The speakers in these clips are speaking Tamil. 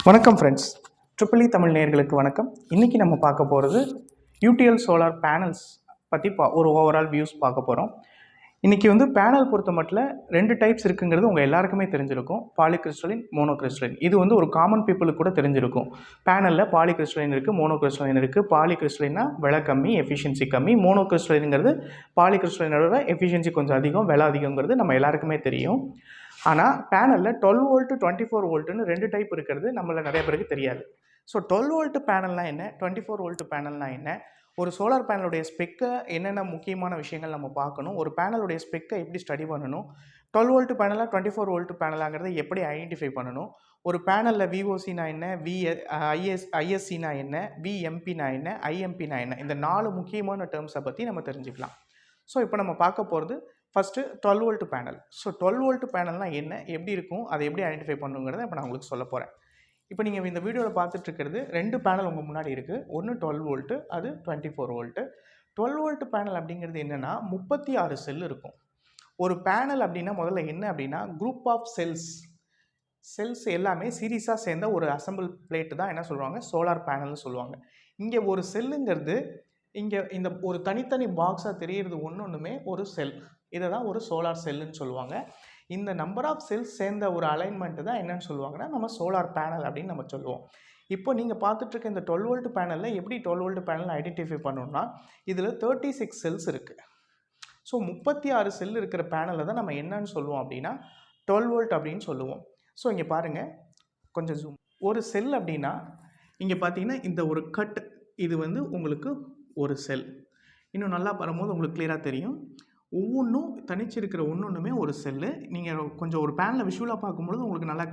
வணக்கம் ஃப்ரெண்ட்ஸ், ட்ரிபிள் இ தமிழ் நேயர்களுக்கு வணக்கம். இன்றைக்கி நம்ம பார்க்க போகிறது யூடிஎல் சோலார் பேனல்ஸ் பற்றி ஒரு ஓவரால் வியூஸ் பார்க்க போகிறோம். இன்றைக்கி பேனல் பொறுத்த மட்டும் 2 டைப்ஸ் இருக்குங்கிறது உங்கள் எல்லாருக்குமே தெரிஞ்சிருக்கும். Polycrystalline, monocrystalline. இது ஒரு காமன் பீப்புளுக்கு கூட தெரிஞ்சிருக்கும். பேனலில் பாலிகிறிஸ்டலின் இருக்குது, மோனோகிறிஸ்டலின் இருக்குது. பாலிகிறிஸ்டலின்னா விலை கம்மி, எஃபிஷியன்சி கம்மி. மோனோகிறிஸ்டலின்ங்கிறது பாலிகிறிஸ்டலினோட எஃபிஷியன்சி கொஞ்சம் அதிகம், விலை அதிகங்கிறது நம்ம எல்லாருக்குமே தெரியும். ஆனால் பேனலில் 12 வோல்ட்டு 24 வோல்ட்டுன்னு 2 டைப் இருக்கிறது நம்மள நிறைய பேருக்கு தெரியாது. ஸோ 12 வோல்ட்டு பேனல்னால் என்ன, 24 வோல்ட்டு பேனல்னால் என்ன, ஒரு சோலார் பேனலுடைய ஸ்பெக்கை என்னென்ன முக்கியமான விஷயங்கள் நம்ம பார்க்கணும், ஒரு பேனலுடைய ஸ்பெக்கை எப்படி ஸ்டடி பண்ணணும், 12 வோல்ட்டு பேனலாக 24 வோல்ட்டு பேனலாங்கிறத எப்படி ஐடென்டிஃபை பண்ணணும், ஒரு பேனலில் விஓசினா என்ன, ஐஎஸ்சினா என்ன, விஎம்பினா என்ன, ஐஎம்பினா என்ன, இந்த 4 முக்கியமான டேர்ம்ஸை பற்றி நம்ம தெரிஞ்சுக்கலாம். ஸோ இப்போ நம்ம பார்க்க போகிறது first 12 volt panel. So 12 volt பேனல்னால் என்ன, எப்படி இருக்கும், அதை எப்படி ஐடென்டிஃபை பண்ணுங்கிறத இப்போ நான் உங்களுக்கு சொல்ல போகிறேன். இப்போ நீங்கள் இந்த வீடியோவில் பார்த்துட்டு இருக்கிறது 2 பேனல் உங்கள் முன்னாடி இருக்குது. ஒன்று 12 வோல்ட்டு, அது 24 வோல்ட்டு. 12 வோல்ட்டு பேனல் அப்படிங்கிறது என்னென்னா 36 செல் இருக்கும். ஒரு பேனல் அப்படின்னா முதல்ல என்ன அப்படின்னா குரூப் ஆஃப் செல்ஸ் எல்லாமே சீரீஸாக சேர்ந்த ஒரு அசம்பிள் பிளேட்டு தான் என்ன சொல்லுவாங்க, சோலார் பேனல்னு சொல்லுவாங்க. இங்கே ஒரு செல்லுங்கிறது இங்கே இந்த ஒரு தனித்தனி பாக்ஸாக தெரிகிறது ஒன்றுமே ஒரு செல். இதை தான் ஒரு சோலார் செல்லுன்னு சொல்லுவாங்க. இந்த நம்பர் ஆஃப் செல்ஸ் சேர்ந்த ஒரு அலைன்மெண்ட்டு தான் என்னன்னு சொல்லுவாங்கன்னா நம்ம சோலார் பேனல் அப்படின்னு நம்ம சொல்லுவோம். இப்போ நீங்கள் பார்த்துட்ருக்க இந்த 12 வோல்ட்டு பேனலில் எப்படி 12 வோல்ட்டு பேனல் ஐடென்டிஃபை பண்ணணும்னா இதில் 36 செல்ஸ் இருக்குது. ஸோ 36 செல் இருக்கிற பேனலில் தான் நம்ம என்னன்னு சொல்லுவோம் அப்படின்னா 12 வோல்ட் அப்படின்னு சொல்லுவோம். ஸோ இங்கே பாருங்கள், கொஞ்சம் ஜூம். ஒரு செல் அப்படின்னா இங்கே பார்த்தீங்கன்னா இந்த ஒரு கட், இது உங்களுக்கு ஒரு செல். இன்னும் நல்லா வரும்போது உங்களுக்கு கிளியராக தெரியும். ஒவ்வொன்றும் தனிச்சிருக்கிற ஒன்றுமே ஒரு செல்லு. நீங்கள் கொஞ்சம் ஒரு பேனலில் விஷுவலாக பார்க்கும்போது உங்களுக்கு நல்லா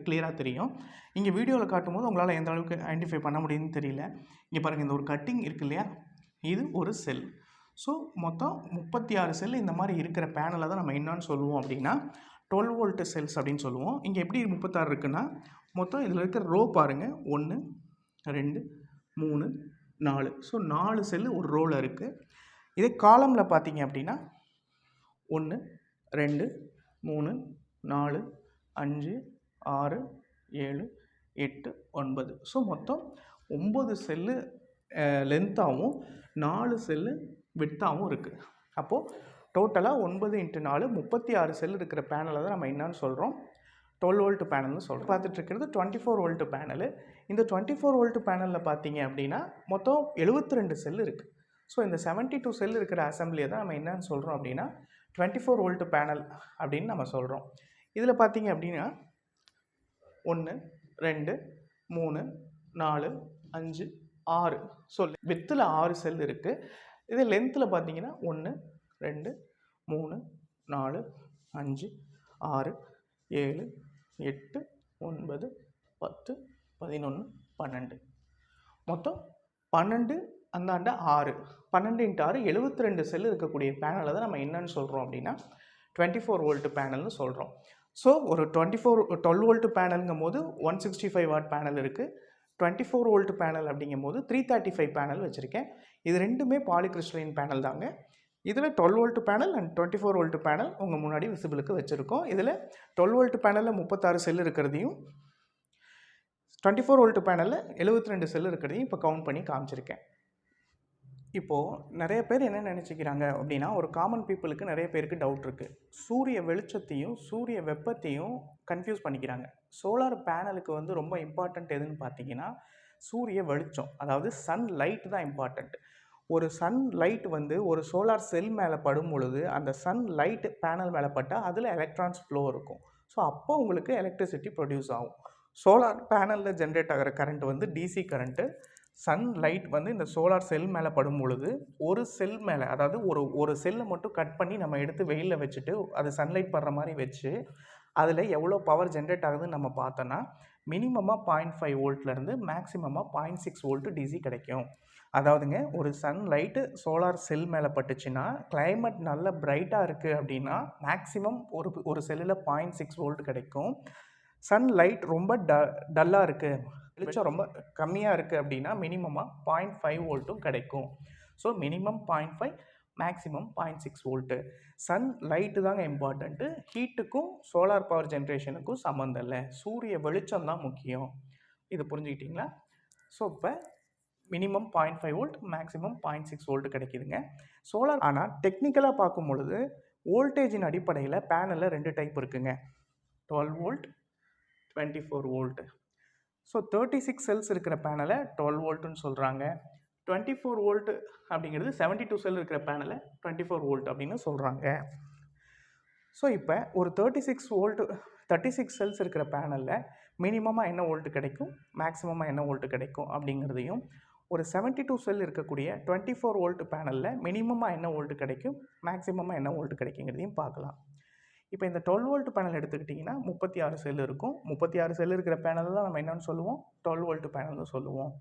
கிளியராக தெரியும். இங்கே வீடியோவில் காட்டும்போது உங்களால் எந்த அளவுக்கு ஐடென்டிஃபை பண்ண முடியும்னு தெரியல. இங்கே பாருங்கள், இந்த ஒரு கட்டிங் இருக்குது இல்லையா, இது ஒரு செல். ஸோ மொத்தம் 36 செல் இந்த மாதிரி இருக்கிற பேனலை தான் நம்ம என்னன்னு சொல்லுவோம் அப்படின்னா 12 வோல்ட்டு செல்ஸ் அப்படின்னு சொல்லுவோம். இங்கே எப்படி 36 இருக்குன்னா மொத்தம் இதில் இருக்கிற ரோ பாருங்கள், 1 2 3 4. ஸோ 4 செல்லு ஒரு ரோவில் இருக்குது. இதே காலமில் பார்த்தீங்க அப்படின்னா 1 2 3 4 5 6 7 8 9. ஸோ மொத்தம் 9 செல்லு லென்த்தாகவும் 4 செல்லு விட்த்தாகவும் இருக்குது. அப்போது டோட்டலாக 9 × 4 36 செல் இருக்கிற பேனலை தான் நம்ம என்னன்னு சொல்கிறோம், 12 வோல்ட்டு பேனல்னு சொல்கிறோம். பார்த்துட்ருக்கிறது 24 வோல்ட்டு பேனலு. இந்த 24 வோல்ட்டு பேனலில் பார்த்தீங்க அப்படின்னா மொத்தம் 72 செல் இருக்குது. ஸோ இந்த 72 செல் இருக்கிற அசம்பிளியை தான் நம்ம என்னன்னு சொல்கிறோம் அப்படின்னா 24 வோல்ட்டு பேனல் அப்படின்னு நம்ம சொல்கிறோம். இதில் பார்த்தீங்க அப்படின்னா 1 2 3 4 5 6. ஸோ வித்தில் 6 செல் இருக்குது. இது லென்த்தில் பார்த்தீங்கன்னா 1 2 3 4 5 6 7 8 9 10 11 12. மொத்தம் 12, அந்தாண்ட 6. 12 × 6 72 செல் இருக்கக்கூடிய பேனலை தான் நம்ம என்னன்னு சொல்கிறோம் அப்படின்னா 24 வோல்ட்டு பேனல்னு சொல்கிறோம். ஸோ ஒரு 12 வோல்ட்டு பேனலுங்கும் போது 165 வாட் பேனல் இருக்குது. 24 வோல்ட்டு பேனல் அப்படிங்கும் போது 335 பேனல் வச்சுருக்கேன். இது ரெண்டுமே பாலிகிறிஸ்டலின் பேனல் தாங்க. இதில் 12 volt panel and 24 volt panel உங்கள் முன்னாடி விசிபிளுக்கு வச்சுருக்கோம். இதில் 12 வோல்ட்டு பேனலில் 36 செல் இருக்கிறதையும் 24 வோல்ட்டு பேனலில் 72 செல் இருக்கிறதையும் இப்போ கவுண்ட் பண்ணி காமிச்சிருக்கேன். இப்போது நிறைய பேர் என்ன நினச்சிக்கிறாங்க அப்படின்னா, ஒரு காமன் பீப்புளுக்கு நிறைய பேருக்கு டவுட் இருக்குது. சூரிய வெளிச்சத்தையும் சூரிய வெப்பத்தையும் கன்ஃபியூஸ் பண்ணிக்கிறாங்க. சோலார் பேனலுக்கு ரொம்ப இம்பார்ட்டண்ட் எதுன்னு பார்த்தீங்கன்னா சூரிய வெளிச்சம், அதாவது சன் லைட் தான் இம்பார்ட்டண்ட். ஒரு சன் லைட் ஒரு சோலார் செல் மேலே படும் பொழுது அந்த சன் லைட் பேனல் மேலே பட்டால் அதில் எலக்ட்ரான்ஸ் ஃப்ளோ இருக்கும். ஸோ அப்போ உங்களுக்கு எலக்ட்ரிசிட்டி ப்ரொடியூஸ் ஆகும். சோலார் பேனலில் ஜென்ரேட் ஆகிற current DC current. Sunlight இந்த சோலார் செல் மேலே படும் பொழுது ஒரு செல் மேலே, அதாவது ஒரு செல்லை மட்டும் கட் பண்ணி நம்ம எடுத்து வெயிலில் வச்சுட்டு அது சன்லைட் படுற மாதிரி வச்சு அதில் எவ்வளோ பவர் ஜென்ரேட் ஆகுதுன்னு நம்ம பார்த்தோன்னா மினிமமாக 0.5 வோல்ட்லேருந்து மேக்ஸிமமாக 0.6 வோல்ட்டு டிசி கிடைக்கும். அதாவதுங்க, ஒரு சன்லைட்டு சோலார் செல் மேலே பட்டுச்சுன்னா கிளைமேட் நல்ல பிரைட்டாக இருக்குது அப்படின்னா மேக்ஸிமம் ஒரு செல்லில் 0.6 வோல்ட் கிடைக்கும். சன்லைட் ரொம்ப டல்லாக இருக்குது, வெளிச்சம் ரொம்ப கம்மியாக இருக்குது அப்படின்னா மினிமமாக 0.5 வோல்ட்டும் கிடைக்கும். So minimum 0.5, maximum 0.6 volt. Sun light தாங்க இம்பார்ட்டண்ட்டு. ஹீட்டுக்கும் சோலார் பவர் ஜென்ரேஷனுக்கும் சம்மந்தம் இல்லை, சூரிய வெளிச்சம் தான் முக்கியம். இது புரிஞ்சுக்கிட்டிங்களா? ஸோ இப்போ மினிமம் 0.5 வோல்ட், மேக்ஸிமம் 0.6 வோல்ட் கிடைக்குதுங்க. சோலார் ஆனால் டெக்னிக்கலாக பார்க்கும் பொழுது வோல்டேஜின் அடிப்படையில் பேனலில் 2 டைப் இருக்குங்க. 12 வோல்ட், 24 வோல்ட். ஸோ 36 செல்ஸ் இருக்கிற பேனலை 12 வோல்ட்டுன்னு சொல்கிறாங்க. 24 வோல்ட் அப்படிங்கிறது 72 செல் இருக்கிற பேனலை 24 வோல்ட் அப்படின்னு சொல்கிறாங்க. ஸோ இப்போ ஒரு 36 செல்ஸ் இருக்கிற பேனலில் மினிமமாக என்ன வோல்ட் கிடைக்கும், மேக்ஸிமமாக என்ன வோல்ட் கிடைக்கும் அப்படிங்கிறதையும், ஒரு 72 செல் இருக்கக்கூடிய 24 வோல்ட் பேனலில் மினிமமாக என்ன வோல்ட் கிடைக்கும், மேக்ஸிமமாக என்ன வோல்ட் கிடைக்குங்கிறதையும் பார்க்கலாம். இப்போ இந்த 12 வோல்ட் பேனல் எடுத்துக்கிட்டிங்கன்னா 36 செல் இருக்கும். 36 செல் இருக்கிற பேனல் தான் நம்ம என்னென்னு சொல்லுவோம், 12 வோல்ட் பேனல்னு சொல்லுவோம்.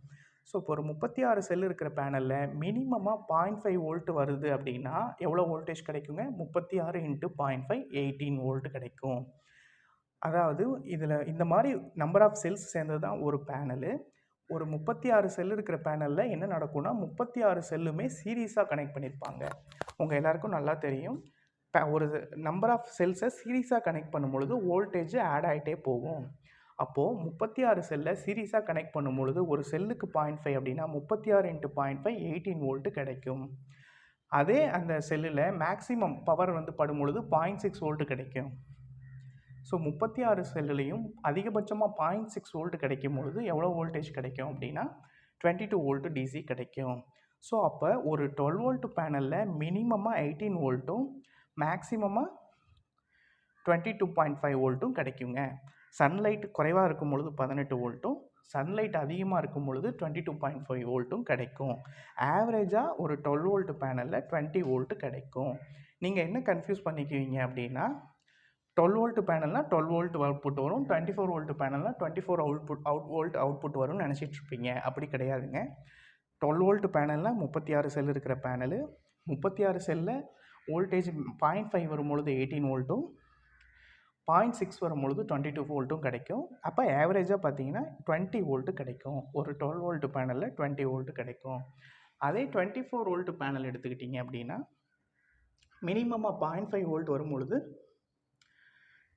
ஸோ இப்போ ஒரு 36 செல் இருக்கிற பேனலில் மினிமமாக 0.5 வோல்ட் வருது அப்படின்னா எவ்வளோ வோல்டேஜ் கிடைக்குங்க? 36 × 0.5 18 வோல்ட் கிடைக்கும். அதாவது இதில் இந்த மாதிரி நம்பர் ஆஃப் செல்ஸ் சேர்ந்தது தான் ஒரு பேனலு. ஒரு 36 செல் இருக்கிற பேனலில் என்ன நடக்கும்னா 36 செல்லுமே சீரீஸாக கனெக்ட் பண்ணியிருப்பாங்க. உங்கள் எல்லாருக்கும் நல்லா தெரியும், ஒரு நம்பர் ஆஃப் செல்ஸை சீரீஸாக கனெக்ட் பண்ணும்பொழுது வோல்டேஜ் ஆட் ஆகிட்டே போகும். அப்போது 36 செல்லை சீரீஸாக கனெக்ட் பண்ணும்பொழுது ஒரு செல்லுக்கு 0.5 அப்படின்னா 36 × 0.5 18 வோல்ட்டு கிடைக்கும். அதே அந்த செல்லில் மேக்ஸிமம் பவர் வந்து படும்பொழுது 0.6 வோல்ட்டு கிடைக்கும். ஸோ 36 செல்லுலேயும் அதிகபட்சமாக 0.6 வோல்ட் கிடைக்கும் பொழுது எவ்வளோ வோல்டேஜ் கிடைக்கும் அப்படின்னா 22 வோல்ட்டு டிசி கிடைக்கும். ஸோ அப்போ ஒரு 12 வோல்ட் பேனலில் மினிமமாக 18 வோல்ட்டும் மேக்ஸிமமாக 22.5 வோல்ட்டும் கிடைக்குங்க. சன்லைட் குறைவாக இருக்கும் பொழுது 18 வோல்ட்டும், சன்லைட் அதிகமாக இருக்கும் பொழுது 22.5 வோல்ட்டும் கிடைக்கும். ஆவரேஜாக ஒரு 12 வோல்ட் பேனலில் 20 வோல்ட் கிடைக்கும். நீங்கள் என்ன கன்ஃபியூஸ் பண்ணிக்குவீங்க அப்படின்னா 12 வோல்ட் பேனல்னால் 12 வோல்ட் அவுட்புட் வரும், 24 வோல்ட் பேனல்னால் 24 வோல்ட் அவுட்புட் வரும்னு நினச்சிட்ருப்பீங்க. அப்படி கிடையாதுங்க. 12 வோல்ட் பேனல்னால் 36 செல் இருக்கிற பேனலு. 36 செல்லில் வோல்டேஜ் 0.5 வரும்பொழுது 18 வோல்ட்டும், 0.6 வரும்பொழுது 22 வோல்ட்டும் கிடைக்கும். அப்போ ஆவரேஜாக பார்த்தீங்கன்னா 20 வோல்ட்டு கிடைக்கும். ஒரு 12 வோல்ட் பேனலில் 20 வோல்ட் கிடைக்கும். அதே 24 வோல்ட் பேனல் எடுத்துக்கிட்டிங்க அப்படின்னா மினிமமாக 0.5 வோல்ட் வரும்பொழுது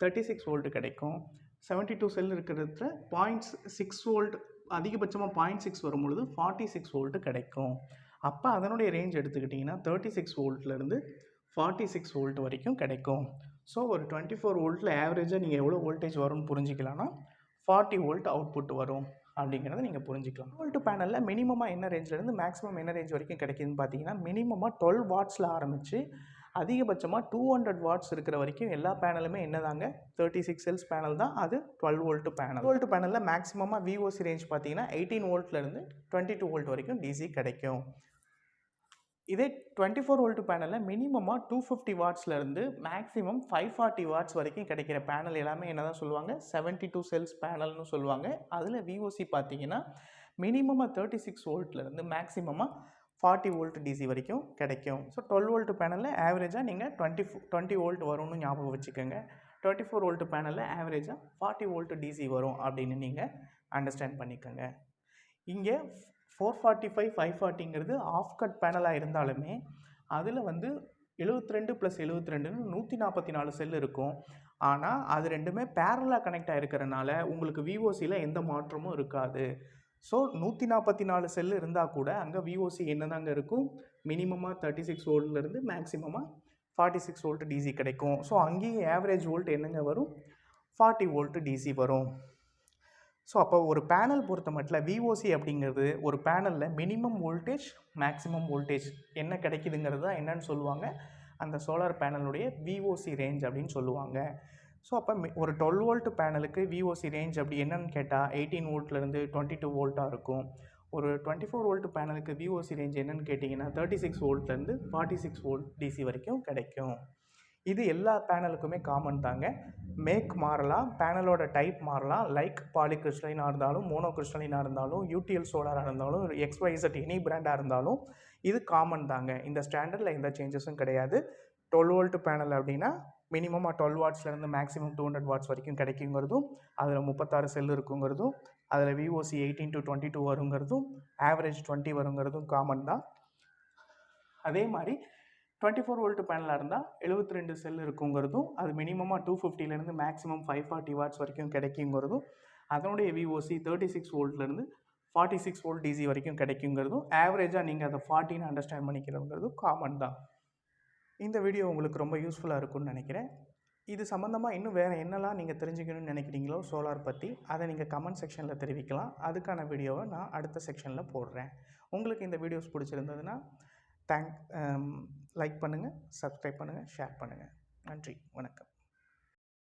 36 வோல்ட் கிடைக்கும். 72 செல் இருக்கிறதுல 0.6 வோல்ட் அதிகபட்சமாக 0.6 வரும்பொழுது 46 வோல்ட் கிடைக்கும். அப்போ அதனுடைய ரேஞ்ச் எடுத்துக்கிட்டிங்கன்னா 36 வோல்ட்லேருந்து 46 வோல்ட் வரைக்கும் கிடைக்கும். ஸோ ஒரு 24 வோல்ட்டில் ஆவரேஜாக நீங்கள் எவ்வளோ வோல்டேஜ் வரும்னு புரிஞ்சிக்கலாம்னா 40 வோல்ட் அவுட்புட் வரும் அப்படிங்கிறத நீங்கள் புரிஞ்சிக்கலாம். வோல்ட் பேனலில் மினிமமாக என்ன ரேஞ்சிலேருந்து மேக்ஸிமம் என்ன ரேஞ்ச் வரைக்கும் கிடைக்குதுன்னு பார்த்தீங்கன்னா மினிமமாக 12 வாட்ஸில் ஆரம்பித்து அதிகபட்சமாக 200 வாட்ஸ் இருக்கிற வரைக்கும் எல்லா பேனலுமே என்னதாங்க 36 செல்ஸ் பேனல் தான். அது 12 வோல்ட் பேனல். வோல்ட் பேனலில் மேக்ஸிமமாக விஓசி ரேஞ்ச் பார்த்தீங்கன்னா 18 வோல்ட்லேருந்து 22 வோல்ட் வரைக்கும் டிசி கிடைக்கும். இதே 24 வோல்ட் பேனலில் மினிமமாக 250 வாட்ஸ்லேருந்து மேக்ஸிமம் 540 வாட்ஸ் வரைக்கும் கிடைக்கிற பேனல் எல்லாமே என்ன தான் சொல்லுவாங்க 72 செல்ஸ் பேனல்னு சொல்லுவாங்க. அதில் விஓசி பார்த்தீங்கன்னா மினிமமாக 36 வோல்ட்லேருந்து மேக்ஸிமமாக 40 வோல்ட் டிசி வரைக்கும் கிடைக்கும். ஸோ 12 வோல்ட் பேனலில் ஆவரேஜாக நீங்கள் 20 வோல்ட் வரும்னு ஞாபகம் வச்சுக்கோங்க. 24 வோல்ட் பேனலில் ஆவரேஜாக 40 வோல்ட் டிசி வரும் அப்படின்னு நீங்கள் அண்டர்ஸ்டாண்ட் பண்ணிக்கோங்க. இங்கே 445 540ங்கிறது ஆஃப் கட் பேனலாக இருந்தாலுமே அதில் வந்து 72 + 72ன்னு 144 செல் இருக்கும். ஆனால் அது ரெண்டுமே பேரலாக கனெக்ட் ஆகிருக்கிறனால உங்களுக்கு விஓசியில் எந்த மாற்றமும் இருக்காது. ஸோ 144 செல் இருந்தால் கூட அங்கே விஓசி என்னதாங்க இருக்கும், மினிமமாக 36 வோல்ட்லேருந்து மேக்ஸிமமாக 46 வோல்ட் டிசி கிடைக்கும். ஸோ அங்கேயே ஆவரேஜ் வோல்ட் என்னங்க வரும், 40 வோல்ட் டிசி வரும். ஸோ அப்போ ஒரு பேனல் பொறுத்த மட்டும் விஓசி அப்படிங்கிறது ஒரு பேனலில் மினிமம் வோல்டேஜ் மேக்ஸிமம் வோல்டேஜ் என்ன கிடைக்குதுங்கிறது தான் என்னன்னு சொல்லுவாங்க, அந்த சோலார் பேனலுடைய விஓசி ரேஞ்ச் அப்படின்னு சொல்லுவாங்க. ஸோ அப்போ ஒரு 12 வோல்ட் பேனலுக்கு விஓசி ரேஞ்ச் அப்படி என்னன்னு கேட்டால் 18 வோல்ட்லேருந்து 22 வோல்ட்டாக இருக்கும். ஒரு 24 வோல்ட் பேனலுக்கு விஓசி ரேஞ்ச் என்னன்னு கேட்டிங்கன்னா 36 வோல்ட்லேருந்து 46 வோல்ட் டிசி வரைக்கும் கிடைக்கும். இது எல்லா பேனலுக்குமே காமன் தாங்க. மேக் மாறலாம், பேனலோட டைப் மாறலாம். லைக் பாலிகிறிஸ்டலினாக இருந்தாலும், மோனோகிறிஸ்டலினாக இருந்தாலும், யூடிஎல் சோலாராக இருந்தாலும், XYZ எனி பிராண்டாக இருந்தாலும் இது காமன் தாங்க. இந்த ஸ்டாண்டர்டில் எந்த சேஞ்சஸும் கிடையாது. 12 வோல்ட் பேனல் அப்படின்னா மினிமமாக 12 வாட்ஸ்லேருந்து மேக்ஸிமம் 200 வாட்ஸ் வரைக்கும் கிடைக்குங்கிறதும், அதில் 36 செல் இருக்குங்கிறதும், அதில் விஓசி 18 to 22 வருங்கிறதும், ஆவரேஜ் 20 வருங்கிறதும் காமன் தான். அதே மாதிரி 24 வோல்ட் பேனலாக இருந்தால் 72 செல் இருக்குங்கிறதும், அது மினிமமாக 250லேருந்து மேக்ஸிமம் 540 வாட்ஸ் வரைக்கும் கிடைக்குங்கிறதும், அதனுடைய விஓசி 36 வோல்ட்லேருந்து 46 வோல்ட் டிசி வரைக்கும் கிடைக்குங்கிறதும் ஆவரேஜாக நீங்கள் அதை 40ன்னு அண்டர்ஸ்டாண்ட் பண்ணிக்கிறதுங்கிறதும் காமன் தான். இந்த வீடியோ உங்களுக்கு ரொம்ப யூஸ்ஃபுல்லாக இருக்கும்னு நினைக்கிறேன். இது சம்மந்தமாக இன்னும் வேறு என்னெல்லாம் நீங்கள் தெரிஞ்சுக்கணும்னு நினைக்கிறீங்களோ சோலார் பற்றி, அதை நீங்கள் கமெண்ட் செக்ஷனில் தெரிவிக்கலாம். அதுக்கான வீடியோவை நான் அடுத்த செக்ஷனில் போடுறேன். உங்களுக்கு இந்த வீடியோஸ் பிடிச்சிருந்ததுன்னா லைக் பண்ணுங்கள், சப்ஸ்கிரைப் பண்ணுங்கள், ஷேர் பண்ணுங்கள். நன்றி, வணக்கம்.